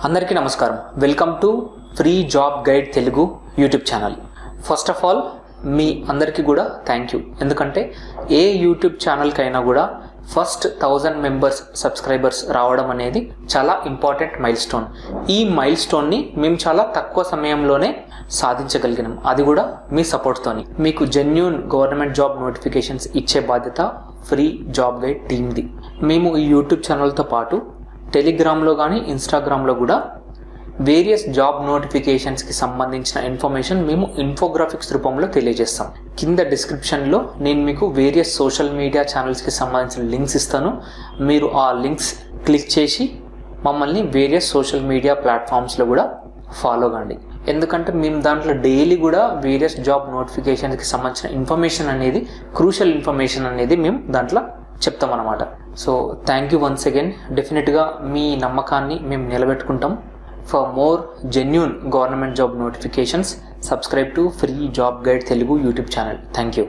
అందరికీ నమస్కారం. Welcome to free job guide Telugu YouTube channel. First of all మీ అందరికీ కూడా థ్యాంక్ యూ. ఎందుకంటే ఏ యూట్యూబ్ ఛానల్కైనా కూడా ఫస్ట్ 1000 మెంబర్స్ సబ్స్క్రైబర్స్ రావడం అనేది చాలా ఇంపార్టెంట్ మైల్ స్టోన్. ఈ మైల్ స్టోన్ని మేము చాలా తక్కువ సమయంలోనే సాధించగలిగినాం, అది కూడా మీ సపోర్ట్తోని. మీకు జెన్యూన్ గవర్నమెంట్ జాబ్ నోటిఫికేషన్స్ ఇచ్చే బాధ్యత ఫ్రీ జాబ్ గైడ్ టీమ్ది. మేము ఈ యూట్యూబ్ ఛానల్తో పాటు టెలిగ్రామ్లో కానీ ఇన్స్టాగ్రామ్లో కూడా వేరియస్ జాబ్ నోటిఫికేషన్స్కి సంబంధించిన ఇన్ఫర్మేషన్ మేము ఇన్ఫోగ్రాఫిక్స్ రూపంలో తెలియజేస్తాం. కింద డిస్క్రిప్షన్లో నేను మీకు వేరియస్ సోషల్ మీడియా ఛానల్స్కి సంబంధించిన లింక్స్ ఇస్తాను. మీరు ఆ లింక్స్ క్లిక్ చేసి మమ్మల్ని వేరియస్ సోషల్ మీడియా ప్లాట్ఫామ్స్లో కూడా ఫాలో కండి. ఎందుకంటే మేము దాంట్లో డైలీ కూడా వేరియస్ జాబ్ నోటిఫికేషన్స్కి సంబంధించిన ఇన్ఫర్మేషన్ అనేది, క్రూషియల్ ఇన్ఫర్మేషన్ అనేది మేము దాంట్లో చెప్తామన్నమాట. So thank you once again. డెఫినెట్గా మీ నమ్మకాన్ని మేము నిలబెట్టుకుంటాం. For more genuine government job notifications, subscribe to free job guide Telugu YouTube channel. Thank you.